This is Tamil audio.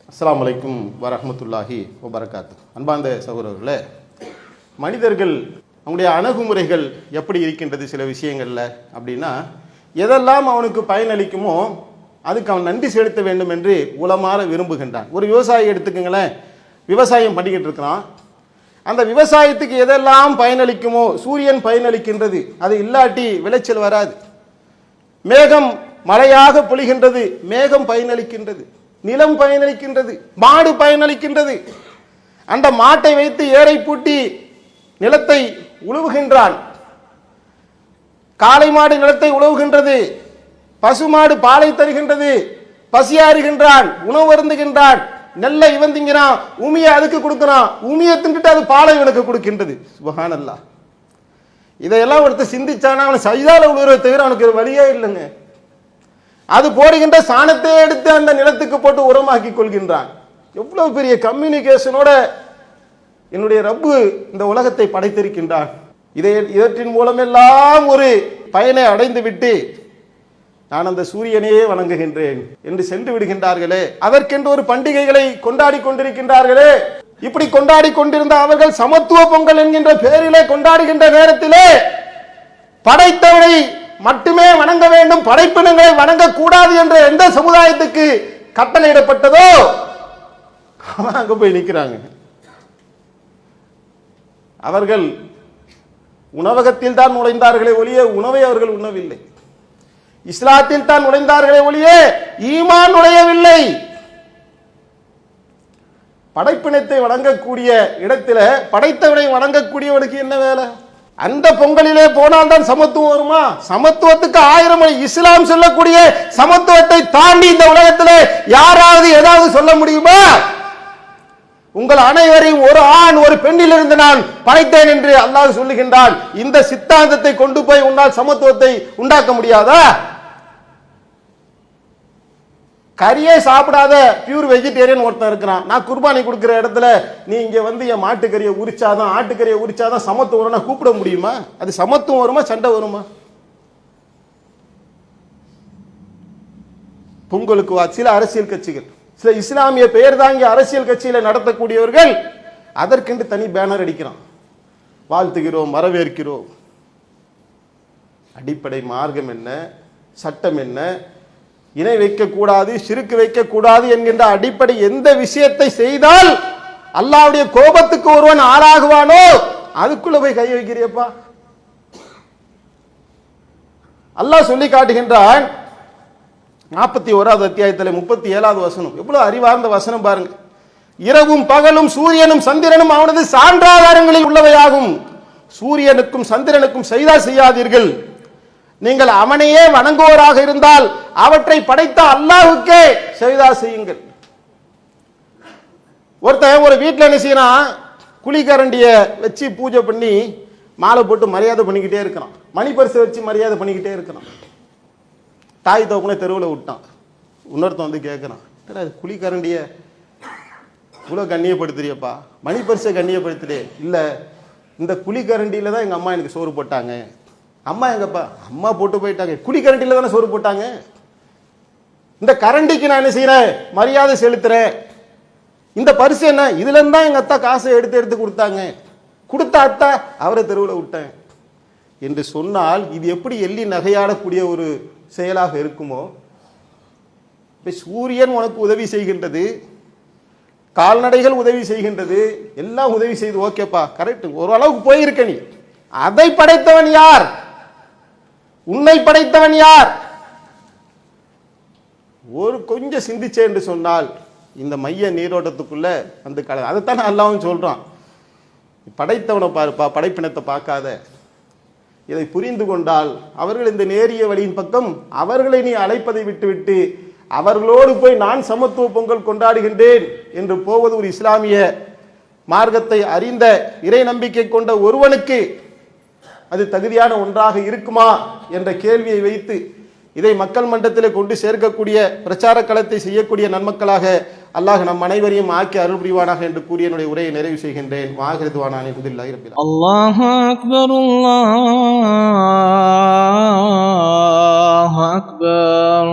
அஸ்ஸலாமு அலைக்கும் வரஹ்மத்துல்லாஹி வபரகாத்து. அன்பார்ந்த சகோதரர்களே, மனிதர்கள் அவங்களுடைய அணுகுமுறைகள் எப்படி இருக்கின்றது சில விஷயங்கள்ல அப்படின்னா, எதெல்லாம் அவனுக்கு பயனளிக்குமோ அதுக்கு அவன் நன்றி செலுத்த வேண்டும் என்று உளமாற விரும்புகின்றான். ஒரு விவசாயி எடுத்துக்கங்களேன், விவசாயம் பண்ணிக்கிட்டு இருக்கிறான். அந்த விவசாயத்துக்கு எதெல்லாம் பயனளிக்குமோ, சூரியன் பயனளிக்கின்றது, அது இல்லாட்டி விளைச்சல் வராது. மேகம் மழையாக பொழிகின்றது, மேகம் பயனளிக்கின்றது, நிலம் பயனளிக்கின்றது, மாடு பயனளிக்கின்றது. அந்த மாட்டை வைத்து ஏரை பூட்டி நிலத்தை உழுவுகின்றான். காளை மாடு நிலத்தை உழவுகின்றது, பசுமாடு பாலை தருகின்றது, பசியாறுகின்றான், உணவு அருந்துகின்றான், நெல்லை இவன் திங்கிறான், உமியை அதுக்கு கொடுக்கிறான், உமியை தின்னுட்டு அது பாலை இவனுக்கு கொடுக்கின்றது. சுப்ஹானல்லாஹ். இதையெல்லாம் ஒருத்தர் சிந்திச்சானா அவன் சஜிதால விழுறதை தவிர அவனுக்கு ஒரு வழியே இல்லைங்க. அது போடுகின்ற சாணத்தை எடுத்து அந்த நிலத்துக்கு போட்டு உரமாக்கி கொள்கின்றான். எவ்வளவு பெரிய கம்யூனிகேஷனோட என்னுடைய ரப்பு இந்த உலகத்தை படைத்திருக்கின்றான். இவற்றின் மூலமெல்லாம் ஒரு பயனை அடைந்து விட்டு நான் அந்த சூரியனையே வணங்குகின்றேன் என்று சென்று விடுகின்றார்களே, அதற்கென்று ஒரு பண்டிகைகளை கொண்டாடி கொண்டிருக்கின்றார்களே. இப்படி கொண்டாடி கொண்டிருந்த அவர்கள் சமத்துவ பொங்கல் என்கின்ற பெயரிலே கொண்டாடுகின்ற நேரத்திலே படைத்தவனை மட்டுமே வணங்க வேண்டும், படைப்பினங்களை வணங்கக்கூடாது என்ற எந்த சமுதாயத்துக்கு கட்டளையிடப்பட்டதோ அவன் அங்க போய் நிற்கிறாங்க. அவர்கள் உணவகத்தில் தான் நுழைந்தார்களே ஒழிய உணவை அவர்கள் உண்ணவில்லை. இஸ்லாத்தில் தான் நுழைந்தார்களே ஒழிய ஈமான் நுழையவில்லை. படைப்பினத்தை வணங்கக்கூடிய இடத்துல படைத்தவனை வணங்கக்கூடியவனுக்கு என்ன வேலை? அந்த பொங்கலிலே போனால் தான் சமத்துவம் வருமா? சமத்துவத்துக்கு 1000 மணி. இஸ்லாம் சொல்லக்கூடிய சமத்துவத்தை தாண்டி இந்த உலகத்திலே யாராவது ஏதாவது சொல்ல முடியுமா? உங்கள் அனைவரையும் ஒரு ஆண் ஒரு பெண்ணிலிருந்து நான் படைத்தேன் என்று அல்லாஹ் சொல்லுகின்றான். இந்த சித்தாந்தத்தை கொண்டு போய் உன்னால் சமத்துவத்தை உண்டாக்க முடியாதா? கறியே சாப்பிடாத பியூர் வெஜிடேரியன் ஒருத்தன் இருக்கிறான். நான் குர்பானி கொடுக்கிற இடத்துல நீ இங்க வந்து என் மாட்டுக்கறியை உரிச்சாதான் ஆட்டுக்கறியை உரிச்சாதான் சமத்துவம் வரும் நான் கூப்பிட முடியுமா? அது சமத்துவம் வருமா? சண்டை வருமா? பொங்கலுக்கு சில அரசியல் கட்சிகள், சில இஸ்லாமிய பெயர் தாங்கி அரசியல் கட்சியில நடத்தக்கூடியவர்கள் அதற்கென்று தனி பேனர் அடிக்கிறான். வாழ்த்துகிறோம், வரவேற்கிறோம். அடிப்படை மார்க்கம் என்ன, சட்டம் என்ன, இணை வைக்கக்கூடாது, சிறுக்கு வைக்கக்கூடாது என்கின்ற அடிப்படை எந்த விஷயத்தை செய்தால் அல்லாஹ்வுடைய கோபத்துக்கு ஒருவன் ஆளாகுவானோ அதுக்குள்ள போய் கை வைக்கிறியப்பா. அல்லாஹ் சொல்லி காட்டுகின்றான் 41வது அத்தியாயத்தில் 37வது வசனம். எவ்வளவு அறிவார்ந்த வசனம் பாருங்க. இரவும் பகலும் சூரியனும் சந்திரனும் அவனது சான்றாதாரங்களில் உள்ளவையாகும். சூரியனுக்கும் சந்திரனுக்கும் செய்தா செய்யாதீர்கள். நீங்கள் அவனையே வணங்குவோராக இருந்தால் அவற்றை படைத்த அல்லாஹ்வுக்கே செய்தா செய்யுங்கள். ஒருத்தன் ஒரு வீட்டில் என்ன செய்யறான், குழிக்கரண்டிய வச்சு பூஜை பண்ணி மாலை போட்டு மரியாதை பண்ணிக்கிட்டே இருக்கிறான். மணிப்பரிசை வச்சு மரியாதை பண்ணிக்கிட்டே இருக்கிறான். தாய் தோப்புனே தெருவில் விட்டான். இன்னொருத்தன் வந்து கேட்குறான், குழிக்கரண்டிய இவ்வளோ கண்ணியப்படுத்துறியப்பா, மணிப்பரிசை கண்ணியப்படுத்துறே? இல்லை, இந்த குழிக்கரண்டியில தான் எங்கள் அம்மா எனக்கு சோறு போட்டாங்க. அம்மா எங்கப்பா? அம்மா போட்டு போயிட்டாங்க. குழிக்கரண்டியில தானே சோறு போட்டாங்க. இந்த கரண்டிக்கு நான் என்ன செய்யறேன், மரியாதை செலுத்துறேன். இந்த பரிசு என்ன, இதுல இருந்தா எங்க அத்தா காசை எடுத்து எடுத்து கொடுத்தாங்க, கொடுத்த அத்தா அவரை தெருவில் விட்டேன் என்று சொன்னால் இது எப்படி எள்ளி நகையாடக்கூடிய ஒரு செயலாக இருக்குமோ? சூரியன் உனக்கு உதவி செய்கின்றது, கால்நடைகள் உதவி செய்கின்றது, எல்லாம் உதவி செய்து ஓகேப்பா, கரெக்ட், ஓரளவுக்கு போயிருக்க. நீ அதை படைத்தவன் யார்? உன்னை படைத்தவன் யார்? ஒரு கொஞ்சம் சிந்திச்சே என்று சொன்னால் இந்த மைய நீரோட்டத்துக்குள்ள அந்த அதைத்தான் அல்லாஹ்வும் சொல்றான். படைத்தவனை பாருப்பா, படைப்பினத்தை பார்க்காத. இதை புரிந்து கொண்டால் அவர்கள் இந்த நேரிய வழியின் பக்கம் அவர்களை நீ அழைப்பதை விட்டுவிட்டு அவர்களோடு போய் நான் சமத்துவ பொங்கல் கொண்டாடுகின்றேன் என்று போவது ஒரு இஸ்லாமிய மார்க்கத்தை அறிந்த இறை நம்பிக்கை கொண்ட ஒருவனுக்கு அது தகுதியான ஒன்றாக இருக்குமா என்ற கேள்வியை வைத்து இதை மக்கள் மன்றத்திலே கொண்டு சேர்க்கக்கூடிய பிரச்சார களத்தை செய்யக்கூடிய நன்மக்களாக அல்லாஹ் நம் அனைவரையும் ஆக்கி அருள் புரிவானாக என்று கூறி என்னுடைய உரையை நிறைவு செய்கின்றேன். வாஹிருதுவானானி அல்ஹம்துலில்லாஹி ரப்பில் ஆலமீன். அல்லாஹு அக்பர், அல்லாஹு அக்பர்.